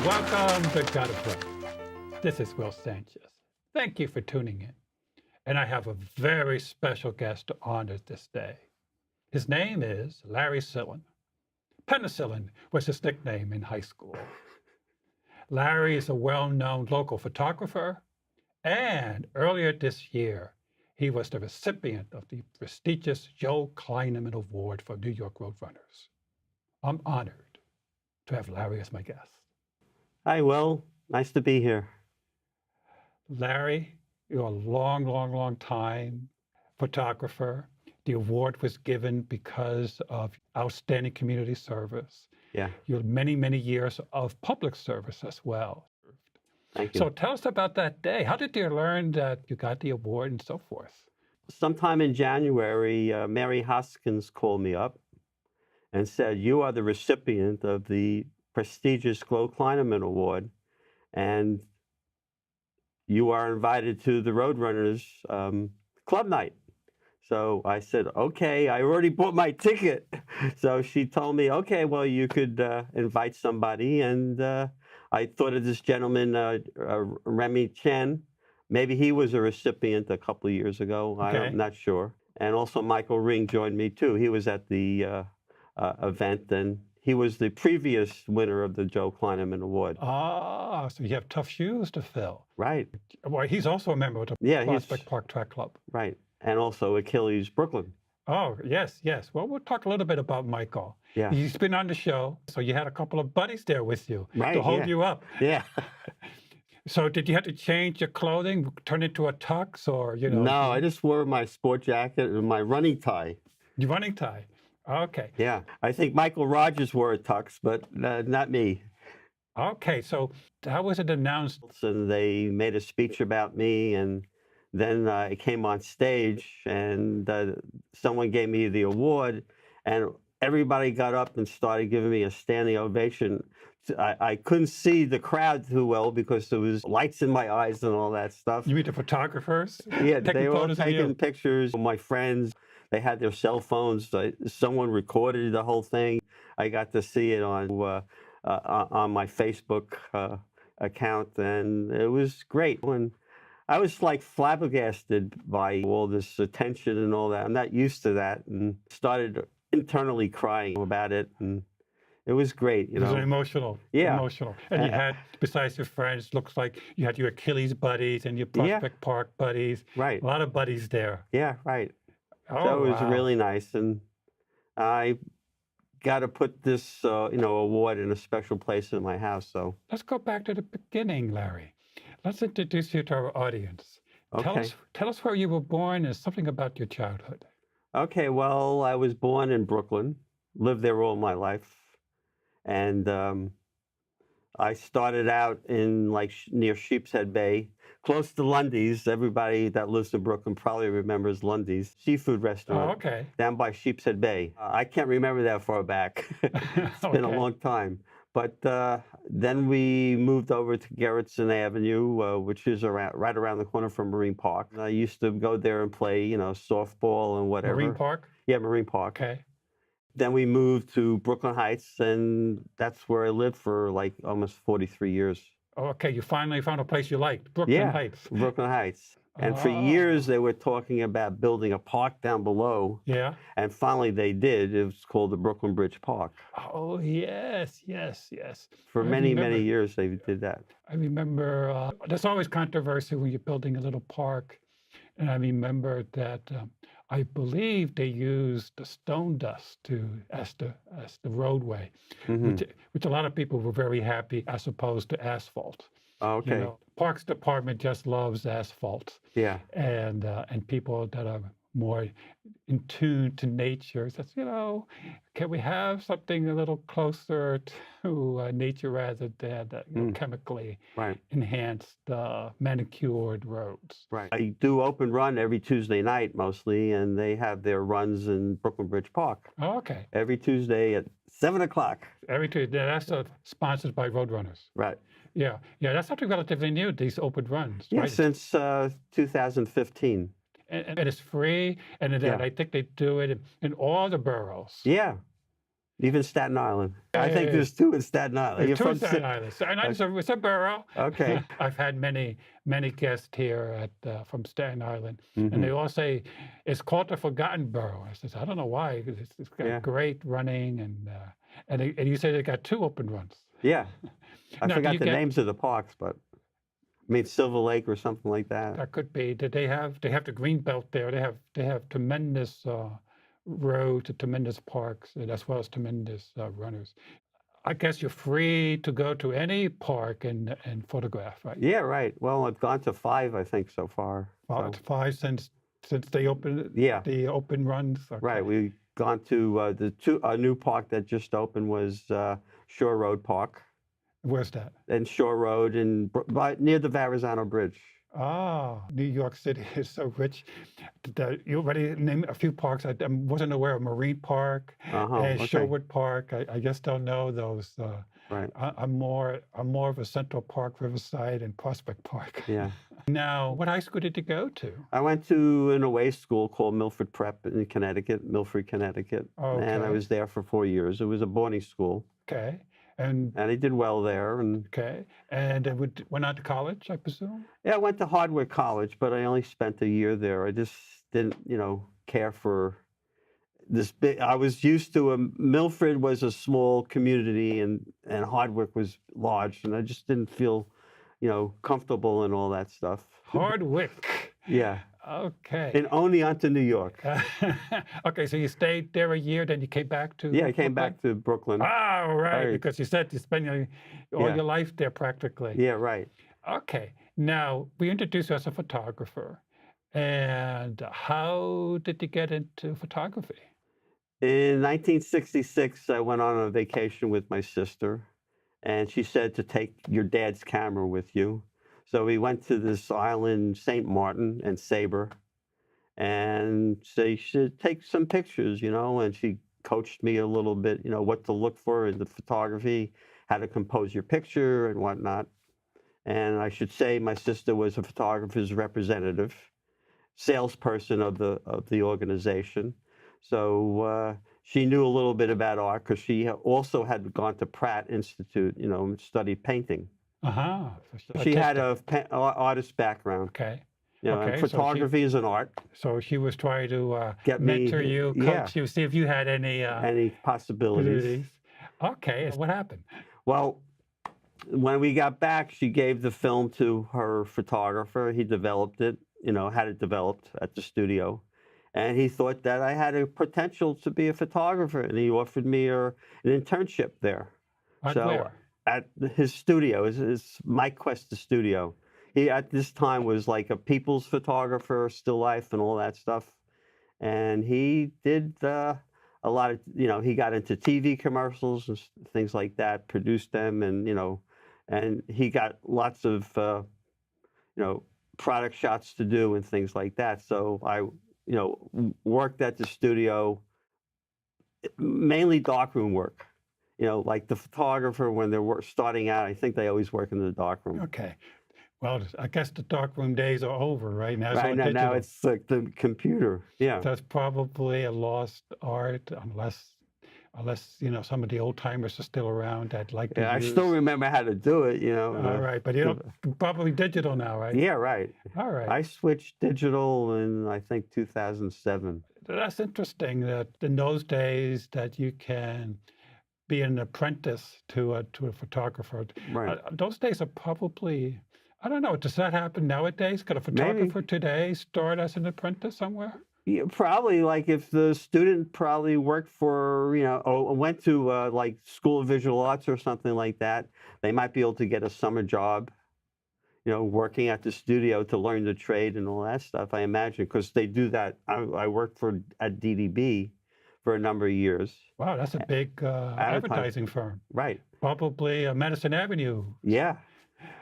Welcome to Gotta Play. This is Will Sanchez. Thank you for tuning in. And I have a very special guest to honor this day. His name is Larry Sillen. Penicillin was his nickname in high school. Larry is a well-known local photographer, and earlier this year, he was the recipient of the prestigious Joe Kleinerman Award for New York Roadrunners. I'm honored to have Larry as my guest. Hi, Will. Nice to be here. Larry, you're a long time photographer. The award was given because of outstanding community service. Yeah. You had many years of public service as well. Thank you. So tell us about that day. How did you learn that you got the award and so forth? Sometime in January, Mary Hoskins called me up and said, "You are the recipient of the prestigious Joe Kleinerman Award, and you are invited to the Roadrunners Club Night." So I said, okay, I already bought my ticket. So she told me, okay, well, you could invite somebody. And I thought of this gentleman, Remy Chen. Maybe he was a recipient a couple of years ago. Okay. I'm not sure. And also Michael Ring joined me too. He was at the event, and he was the previous winner of the Joe Kleinerman Award. Ah, so you have tough shoes to fill. Right. Well, he's also a member of the Prospect Park Track Club. Right. And also Achilles Brooklyn. Oh, yes. Well, we'll talk a little bit about Michael. Yeah. He's been on the show, so you had a couple of buddies there with you Right, to hold you up. Yeah. So did you have to change your clothing, turn into a tux, or, No, I just wore my sport jacket and my running tie. Your running tie. Okay. Yeah. I think Michael Rogers wore a tux, but not me. Okay. So how was it announced? And they made a speech about me, and then I came on stage, and someone gave me the award, and everybody got up and started giving me a standing ovation. I couldn't see the crowd too well because there was lights in my eyes and all that stuff. You mean the photographers? Yeah, they were all taking pictures. My friends, they had their cell phones. Someone recorded the whole thing. I got to see it on my Facebook account, and it was great. When I was like flabbergasted by all this attention and all that. I'm not used to that, and started internally crying about it, and it was great. It was emotional. Yeah. Emotional. And you had, besides your friends, looks like you had your Achilles buddies and your Prospect Park buddies. Right. A lot of buddies there. Yeah, right. Oh, so it was wow. really nice, and I got to put this, award in a special place in my house. So let's go back to the beginning, Larry. Let's introduce you to our audience. Okay. Tell us where you were born and something about your childhood. Okay, well, I was born in Brooklyn, lived there all my life, and I started out in near Sheepshead Bay, close to Lundy's. Everybody that lives in Brooklyn probably remembers Lundy's seafood restaurant. Oh, okay. Down by Sheepshead Bay. I can't remember that far back. It's been a long time. But then we moved over to Gerritsen Avenue, which is right around the corner from Marine Park. I used to go there and play, softball and whatever. Marine Park? Yeah, Marine Park. Okay. Then we moved to Brooklyn Heights, and that's where I lived for almost 43 years. Oh, okay, you finally found a place you liked, Brooklyn Heights. Brooklyn Heights. And for years, they were talking about building a park down below. Yeah. And finally, they did. It was called the Brooklyn Bridge Park. Oh, yes. For many years, they did that. I remember there's always controversy when you're building a little park. And I remember that I believe they used the stone dust as the roadway, which a lot of people were very happy as opposed to asphalt. Okay. Parks Department just loves asphalt. Yeah. And people that are more in tune to nature says, can we have something a little closer to nature rather than chemically enhanced, manicured roads? Right. I do open run every Tuesday night mostly, and they have their runs in Brooklyn Bridge Park. Oh, okay. Every Tuesday at 7 o'clock. Every Tuesday. That's sponsored by Roadrunners. Right. Yeah, that's something relatively new, these open runs. Yeah, right? Since 2015. And it's free, and then I think they do it in all the boroughs. Yeah. Even Staten Island. I think Hey, there's two in Staten Island. there's You're two from Staten Islands. Staten Island's it's a borough. Okay. I've had many guests here from Staten Island, and they Hmm. all say it's called the Forgotten Borough. I says I don't know why. 'Cause it's got Yeah. great running, and you say they got two open runs. Yeah. I Now, do forgot you the get names of the parks, but I mean Silver Lake or something like that. that could be? Did they have the green belt there? They have tremendous roads, tremendous parks, and as well as tremendous runners. I guess you're free to go to any park and photograph, right? Yeah, right. Well, I've gone to 5, I think, so far. Well, So, it's five since they opened yeah, the open runs. right. Okay. We've gone to a new park that just opened was Shore Road Park, Where's that? and Shore Road and near the Verrazano Bridge. Ah, New York City is so rich. You already named a few parks. I wasn't aware of Marine Park Uh-huh. and Okay. Sherwood Park. I just don't know those. Right. I'm more of a Central Park, Riverside, and Prospect Park. Yeah. Now, what high school did you go to? I went to an away school called Milford Prep in Connecticut, Milford, Connecticut, and I Okay. was there for 4 years. It was a boarding school, Okay, and and I did well there. And okay, and then went on to college, I presume. yeah, I went to Hardwick College, but I only spent a year there. I just didn't, care for this big. I was used to Milford was a small community, and Hardwick was large, and I just didn't feel, comfortable and all that stuff. Hardwick. Yeah, Okay. in Oneonta, New York. Okay, so you stayed there a year, then you came back to Yeah, I came Brooklyn? back to Brooklyn. Oh, right, Right. because you said you spent all Yeah. your life there practically. Yeah, right. Okay, now we introduced you as a photographer, and how did you get into photography? In 1966, I went on a vacation with my sister, and she said to take your dad's camera with you. So we went to this island, St. Martin and Sabre, and say you should take some pictures, and she coached me a little bit, what to look for in the photography, how to compose your picture and whatnot. And I should say my sister was a photographer's representative, salesperson of the organization. So she knew a little bit about art because she also had gone to Pratt Institute, and studied painting. Uh-huh. She had a artist background, Okay. and Okay, so photography is an art. So she was trying to Get me- mentor you, yeah. coach you, see if you had any Any possibilities? abilities. Okay, what happened? Well, when we got back, she gave the film to her photographer. He developed it, had it developed at the studio. And he thought that I had a potential to be a photographer, and he offered me an internship there. Where? At his studio, his Mike Cuesta studio. He at this time was like a people's photographer, still life, and all that stuff. And he did a lot of, he got into TV commercials and things like that, produced them, and he got lots of, product shots to do and things like that. So I, worked at the studio, mainly darkroom work. Like the photographer, when they're starting out, I think they always work in the darkroom. Okay. Well, I guess the darkroom days are over, right? Now it's all Right now digital. it's like the computer. Yeah. That's probably a lost art unless some of the old timers are still around that like to Yeah, I use. still remember how to do it. All right, but probably digital now, right? Yeah, right. All right. I switched digital in I think 2007. That's interesting that in those days that you can be an apprentice to a photographer. Right. Those days are probably, I don't know, does that happen nowadays? Could a photographer today start as an apprentice somewhere? Yeah, probably, like if the student probably worked for, or went to like School of Visual Arts or something like that, they might be able to get a summer job, working at the studio to learn the trade and all that stuff, I imagine, because they do that. I worked at DDB for a number of years. Wow, that's a big advertising firm. Right. Probably Madison Avenue. Yeah.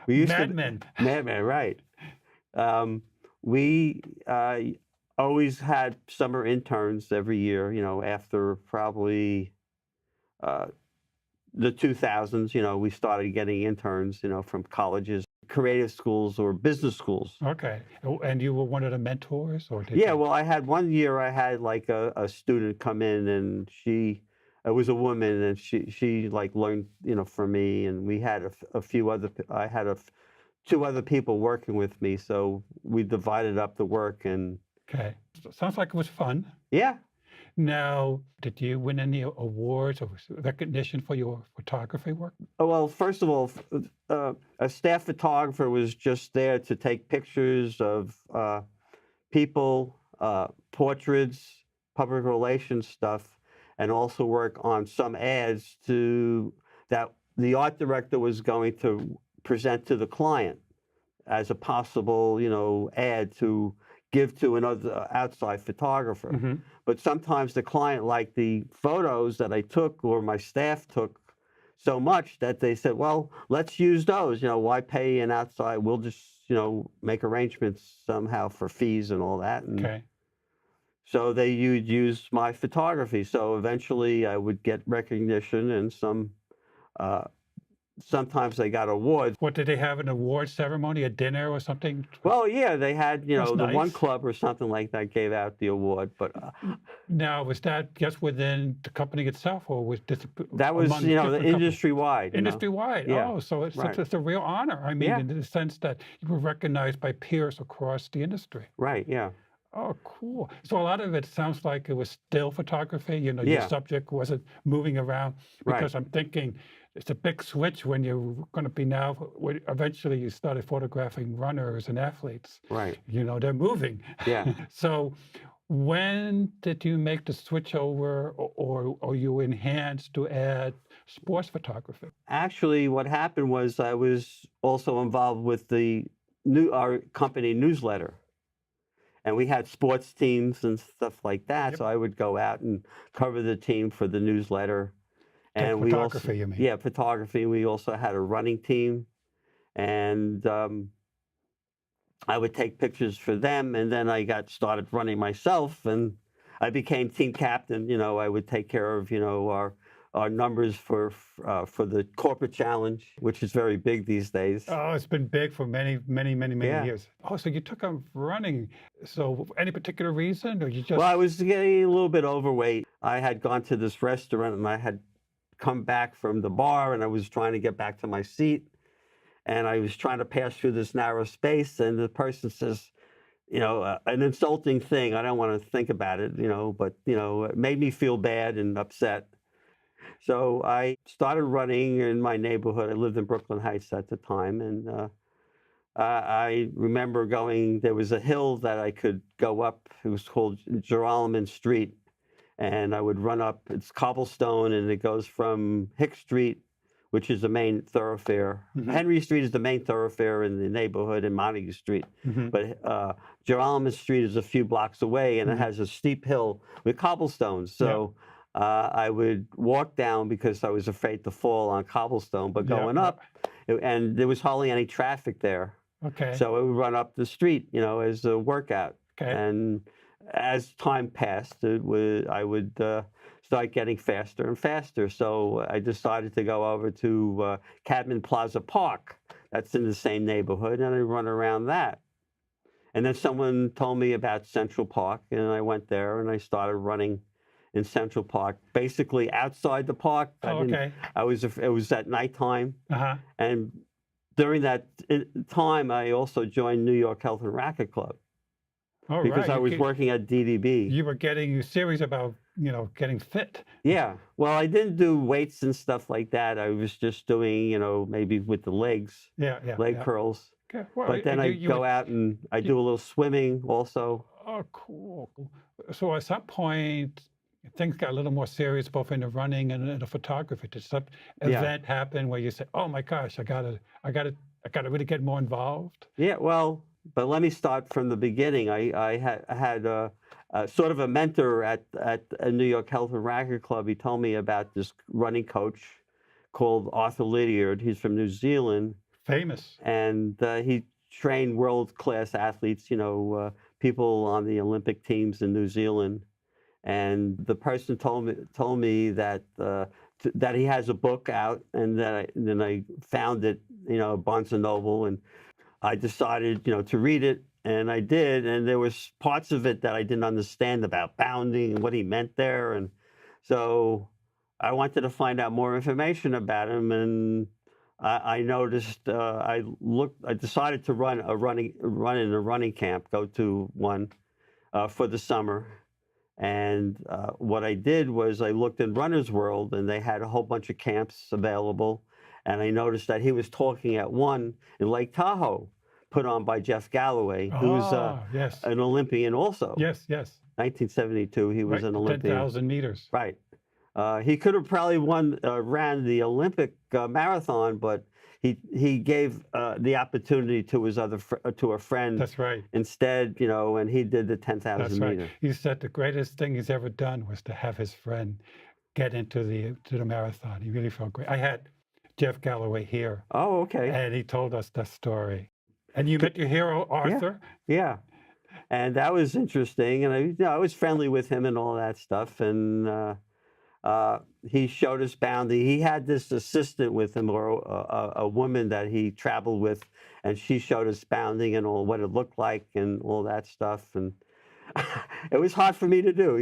We used Mad Men. Mad Men, right. We always had summer interns every year, after probably the 2000s, we started getting interns, from colleges, creative schools, or business schools. Okay. And you were one of the mentors? Or Yeah, well, I had one year I had like a student come in, and she it was a woman, and she like learned, from me, and we had a few other. I had two other people working with me, so we divided up the work, and Okay. So sounds like it was fun. yeah. Now, did you win any awards or recognition for your photography work? Oh, well, first of all, a staff photographer was just there to take pictures of people, portraits, public relations stuff, and also work on some ads that the art director was going to present to the client as a possible, ad to give to another outside photographer. Mm-hmm. But sometimes the client liked the photos that I took or my staff took so much that they said, well, let's use those. Why pay an outside? We'll just, make arrangements somehow for fees and all that. And Okay. so they would use my photography. So eventually I would get recognition, and sometimes they got awards. What, did they have an award ceremony, a dinner or something? Well, yeah, they had, That's the one nice. club or something like that gave out the award, but Now, was that just within the company itself, or was this that was, among the different companies? industry-wide. Industry-wide. Yeah. Oh, so it's, Right. it's a real honor. I mean, Yeah. in the sense that you were recognized by peers across the industry. Right, yeah. Oh, cool. So a lot of it sounds like it was still photography. Your Yeah. subject wasn't moving around, Right. because I'm thinking it's a big switch when you're going to be now. Eventually, you started photographing runners and athletes. Right. They're moving. Yeah. So, when did you make the switch over, or you enhanced to add sports photography? Actually, what happened was I was also involved with our company newsletter. And we had sports teams and stuff like that. Yep. So I would go out and cover the team for the newsletter. And we also, photography, you mean? yeah, photography. We also had a running team, and I would take pictures for them. And then I got started running myself, and I became team captain. I would take care of our numbers for the corporate challenge, which is very big these days. Oh, it's been big for many, many, many, many Yeah. years. Oh, so you took up running. So any particular reason, or you just? Well, I was getting a little bit overweight. I had gone to this restaurant, and I had come back from the bar, and I was trying to get back to my seat, and I was trying to pass through this narrow space, and the person says, an insulting thing. I don't want to think about it, but it made me feel bad and upset. So I started running in my neighborhood. I lived in Brooklyn Heights at the time, and I remember there was a hill that I could go up. It was called Joe Street. And I would run up, it's cobblestone, and it goes from Hick Street, which is the main thoroughfare. Mhm. Henry Street is the main thoroughfare in the neighborhood, and Montague Street. Mhm. But Joe Street is a few blocks away, and it has a steep hill with cobblestones. So I would walk down because I was afraid to fall on cobblestone, but going up, and there was hardly any traffic there. Okay. So I would run up the street, as a workout. Okay. And as time passed, I would start getting faster and faster. So I decided to go over to Cadman Plaza Park. That's in the same neighborhood, and I run around that. And then someone told me about Central Park, and I went there, and I started running in Central Park, basically outside the park. Oh, okay. It was at nighttime, Uh-huh. and during that time, I also joined New York Health and Racquet Club. All Because right. I was working at DDB. You were getting serious about, getting fit. Yeah. Well, I didn't do weights and stuff like that. I was just doing, maybe with the legs, leg curls. Okay. Well, But then I go out and I do a little swimming also. Oh, cool. So at some point, things got a little more serious, both in the running and in the photography. Did some event happen where you say, "Oh my gosh, I gotta really get more involved"? Yeah. Well, but let me start from the beginning. I had a sort of a mentor at a New York Health and Racquet Club. He told me about this running coach called Arthur Lydiard. He's from New Zealand. Famous. And he trained world-class athletes, people on the Olympic teams in New Zealand. And the person told me that that he has a book out, and then I found it, Barnes and Noble, and I decided, to read it, and I did, and there was parts of it that I didn't understand about bounding and what he meant there, and so I wanted to find out more information about him, and I noticed. I decided to run in a running camp, go to one for the summer. And what I did was I looked in Runner's World, and they had a whole bunch of camps available. And I noticed that he was talking at one in Lake Tahoe, put on by Jeff Galloway, who's Yes. an Olympian also. Yes, yes. 1972, he was Right, an Olympian. 10,000 meters. Right. He could have probably ran the Olympic marathon, but he gave the opportunity to his to a friend. That's right. Instead, and he did the 10,000 That's right. meter. He said the greatest thing he's ever done was to have his friend get into the marathon. He really felt great. I had Jeff Galloway here. Oh, okay. And he told us that story. And you met your hero, Arthur? Yeah. And that was interesting. And I was friendly with him and all that stuff. And he showed us boundary. He had this assistant with him, or a woman that he traveled with, and she showed us bounding and all what it looked like and all that stuff. And it was hard for me to do.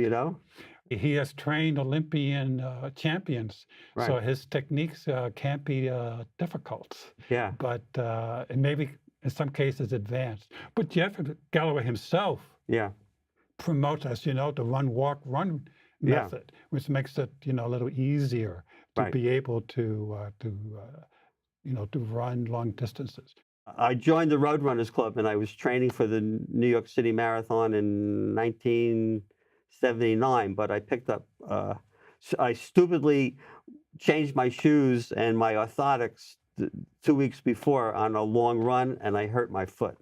He has trained Olympian champions, Right. so his techniques can't be difficult. Yeah. But and maybe in some cases advanced. But Jeff Galloway himself Yeah. promotes us, the run, walk, run Yeah. method, which makes it a little easier to Right. be able to run long distances. I joined the Roadrunners Club, and I was training for the New York City Marathon in 1979. But I picked up, I stupidly changed my shoes and my orthotics 2 weeks before on a long run, and I hurt my foot,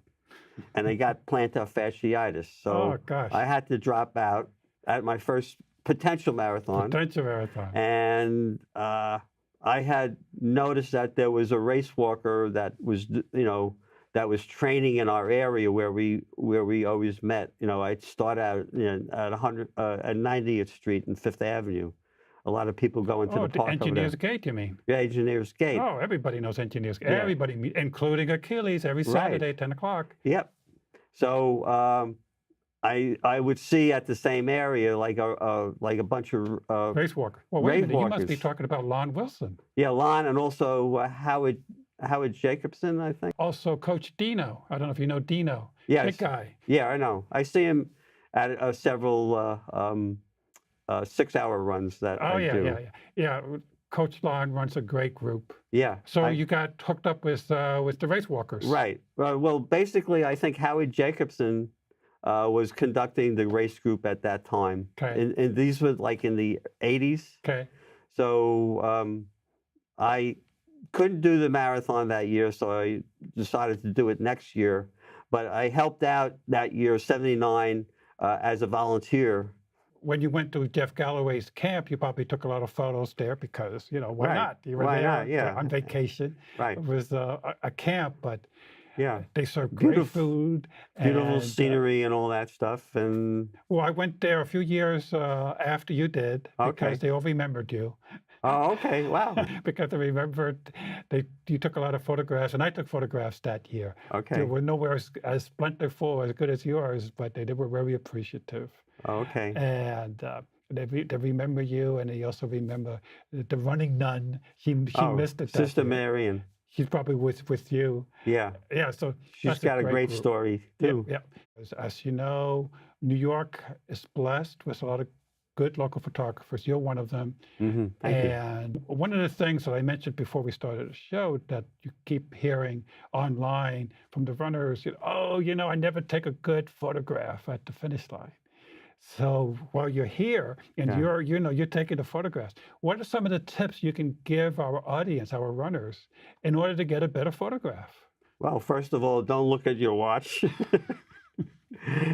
and I got plantar fasciitis. So Oh, gosh. I had to drop out at my first potential marathon. Potential marathon. And I had noticed that there was a race walker that was, that was training in our area where we always met. I'd start out at 90th Street and Fifth Avenue. A lot of people go into the park over there. Engineers Gate, you mean? Yeah, Engineers Gate. Oh, everybody knows Engineers Gate. Yeah. Everybody, including Achilles, every Right. Saturday, 10 o'clock. Yep. So I would see at the same area like a bunch of Race walker. Well, wait a race minute. You must be walkers. talking about Lon Wilson. Lon, and also Howard Jacobson, I think. Also, Coach Dino. I don't know if you know Dino. Yes. Big guy. Yeah, I know. I see him at several 6-hour runs that Oh, I do. yeah. Coach Lon runs a great group. Yeah. So you got hooked up with the race walkers. Right. Well, basically, I think Howard Jacobson was conducting the race group at that time. Okay. And these were like in the 80s. Okay. So I couldn't do the marathon that year, so I decided to do it next year. But I helped out that year, 79, as a volunteer. When you went to Jeff Galloway's camp, you probably took a lot of photos there because, why Right. not? You were Why there not? Yeah. on vacation. Right. It was a camp, but Yeah. they served great Beautiful- food. Beautiful and, scenery and all that stuff. And well, I went there a few years after you did because Okay. they all remembered you. oh, okay, wow. Because they remembered you took a lot of photographs, and I took photographs that year. Okay. They were nowhere as plentiful, as good as yours, but they were very appreciative. Okay. And they remember you, and they also remember the running nun. She missed it. that Sister year. Marion. She's probably with you. Yeah. Yeah, so She's that's got a great group. story, too. Yeah. As you know, New York is blessed with a lot of good local photographers. You're one of them. Mm-hmm. Thank you. And one of the things that I mentioned before we started the show that you keep hearing online from the runners, I never take a good photograph at the finish line. So while you're here and Yeah. you're taking the photographs, what are some of the tips you can give our audience, our runners, in order to get a better photograph? Well, first of all, don't look at your watch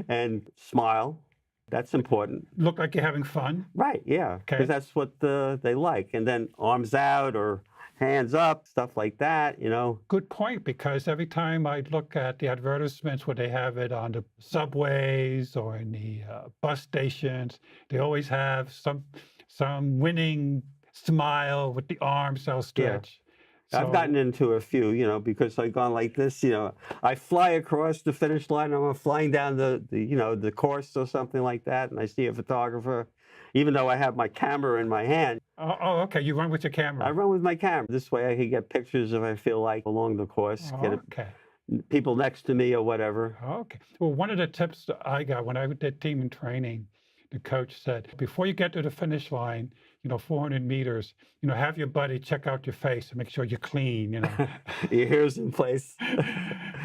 and smile. That's important. Look like you're having fun. Right, yeah, Okay. because that's what they like. And then arms out or hands up, stuff like that, Good point, because every time I look at the advertisements where they have it on the subways or in the bus stations, they always have some winning smile with the arms outstretched. I've gotten into a few, because I've gone like this, I fly across the finish line, I'm flying down the course or something like that, and I see a photographer, even though I have my camera in my hand. Okay. You run with your I camera. run with my camera. This way I can get pictures if I feel like along the course, Okay. people next to me or whatever. Okay. Well, one of the tips that I got when I did team and training, the coach said, before you get to the finish line, 400 meters, have your buddy check out your face and make sure you're clean, Your hair's in place.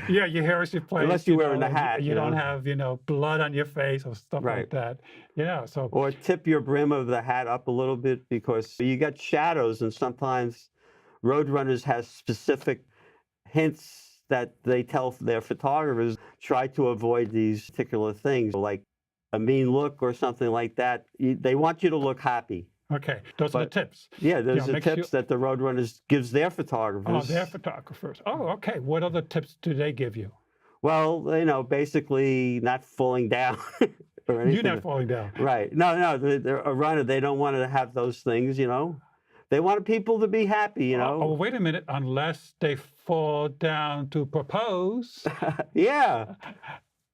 Yeah, your hair is in place. Unless you're wearing a and hat. You don't have, blood on your face or stuff like that. Yeah. So. Or tip your brim of the hat up a little bit, because you get shadows, and sometimes roadrunners have specific hints that they tell their photographers, try to avoid these particular things, like a mean look or something like that. They want you to look happy. Okay, those are the tips. Yeah, those are tips that the roadrunners gives their photographers. Oh, their photographers. Oh, okay. What other tips do they give you? Well, basically not falling down or anything. You're not falling down. Right. No, they're a runner. They don't want to have those things, They want people to be happy, Oh, wait a minute. Unless they fall down to propose. Yeah.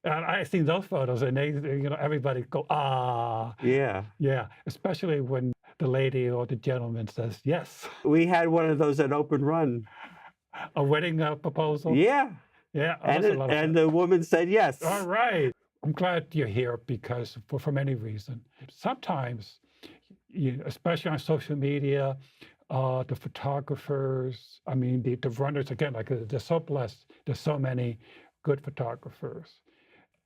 And I've seen those photos, and everybody go, ah. Yeah. Yeah, especially when the lady or the gentleman says yes. We had one of those at Open Run. A wedding proposal? Yeah. Yeah. And the woman said yes. All right. I'm glad you're here because for many reasons. Sometimes, especially on social media, the photographers, the runners, again, like they're so blessed. There's so many good photographers.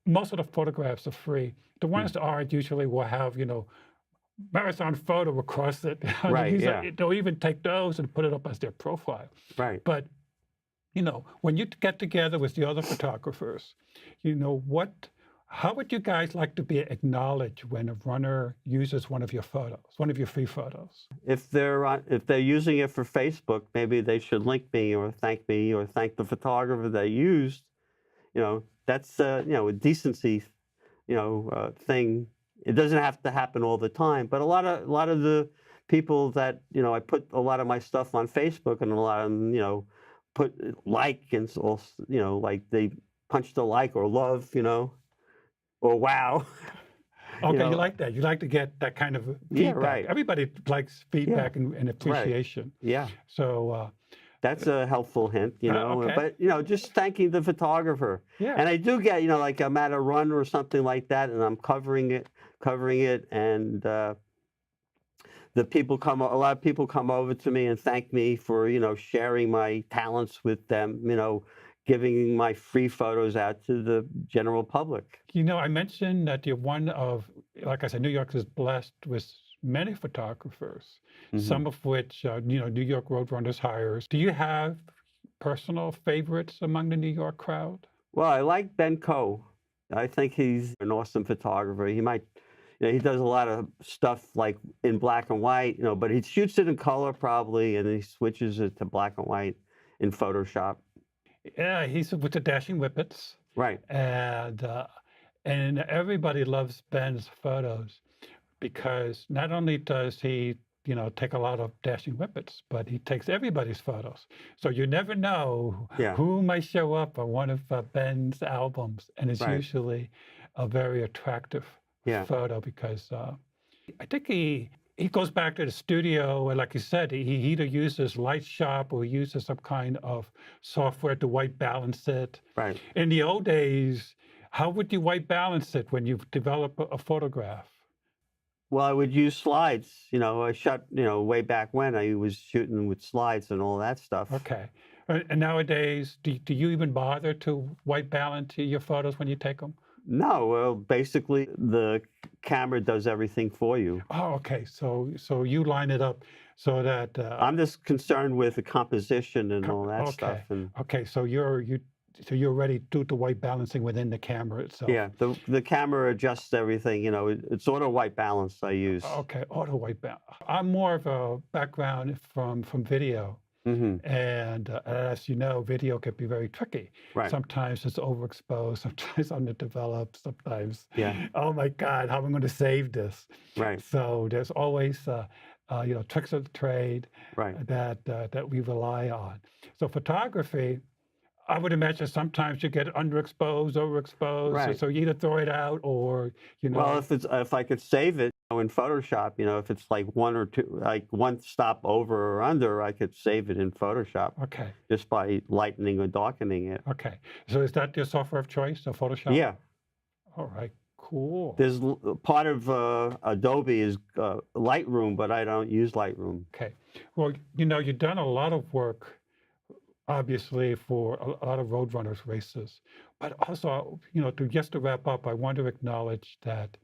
Most of the photographs are free. The ones that aren't usually will have, marathon photo across it. Right, yeah. They'll even take those and put it up as their profile. Right. But, when you get together with the other photographers, how would you guys like to be acknowledged when a runner uses one of your photos, one of your free photos? If they're using it for Facebook, maybe they should link me or thank the photographer they used. That's a decency, thing. It doesn't have to happen all the time, but a lot of the people that I put a lot of my stuff on Facebook, and a lot of them put like, and like they punched a like or love, or wow. Okay, you like that. You like to get that kind of feedback. Yeah, right. Everybody likes feedback and appreciation. Right. Yeah. So. That's a helpful hint, okay. But, just thanking the photographer. Yeah. And I do get, like I'm at a run or something like that, and I'm covering it, and a lot of people come over to me and thank me for, sharing my talents with them, giving my free photos out to the general public. I mentioned that you're one of, like I said, New York is blessed with many photographers, some of which, New York Roadrunners hires. Do you have personal favorites among the New York crowd? Well, I like Ben Coe. I think he's an awesome photographer. He might, he does a lot of stuff like in black and white, but he shoots it in color probably, and he switches it to black and white in Photoshop. Yeah, he's with the Dashing Whippets. Right. And everybody loves Ben's photos, because not only does he, take a lot of Dashing Whippets, but he takes everybody's photos. So you never know who might show up on one of Ben's albums, and it's usually a very attractive photo, because I think he goes back to the studio, and like you said, he either uses Light Shop or uses some kind of software to white balance it. Right. In the old days, how would you white balance it when you develop a photograph? Well, I would use slides. I shot, way back when I was shooting with slides and all that stuff. Okay. And nowadays, do you even bother to white balance your photos when you take them? No, well, basically the camera does everything for you. Oh, okay. So you line it up so that I'm just concerned with the composition and all that stuff. And okay, so you're ready to do the white balancing within the camera itself. Yeah, the camera adjusts everything. It's auto white balance I use. Okay, auto white balance. I'm more of a background from video. And as you know, video can be very tricky. Right. Sometimes it's overexposed, sometimes underdeveloped, sometimes, oh my God, how am I going to save this? Right. So there's always, tricks of the trade that we rely on. So photography, I would imagine sometimes you get underexposed, overexposed. Right. So you either throw it out or, Well, if I could save it, In Photoshop, if it's like one or two, like one stop over or under, I could save it in Photoshop Okay. just by lightening or darkening it. Okay. So is that your software of choice, so Photoshop? Yeah. All right. Cool. There's part of Adobe is Lightroom, but I don't use Lightroom. Okay. Well, you've done a lot of work, obviously, for a lot of Roadrunners races. But also, just to wrap up, I want to acknowledge that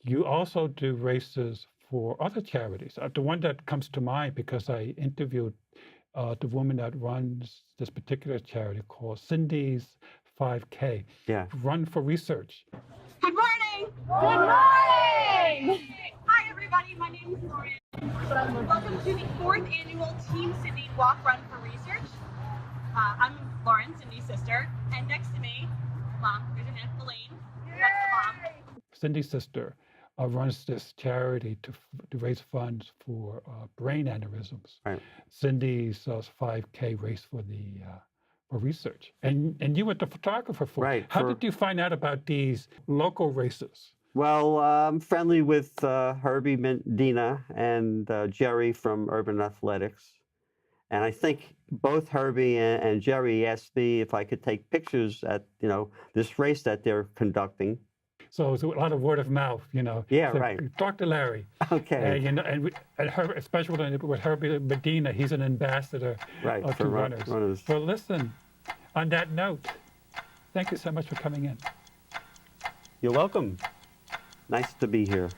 you also do races for other charities. The one that comes to mind, because I interviewed the woman that runs this particular charity called Cindy's 5K. Yeah. Run for Research. Good morning! Good morning! Hi everybody, my name is Lauren. Welcome to the 4th annual Team Cindy Walk Run for Research. I'm Lauren, Cindy's sister, and next to me, Mom, there's an Aunt Elaine. That's the mom. Cindy's sister runs this charity to raise funds for brain aneurysms. Right. Cindy's 5K race for research, and you were the photographer for it. Right. How did you find out about these local races? Well, I'm friendly with Herbie Medina and Jerry from Urban Athletics. And I think both Herbie and Jerry asked me if I could take pictures at, this race that they're conducting. So it's a lot of word of mouth, Yeah, So right. Talk to Larry. Okay. Especially with Herbie Medina, he's an ambassador Right, to for runners. Well, listen, on that note, thank you so much for coming in. You're welcome. Nice to be here.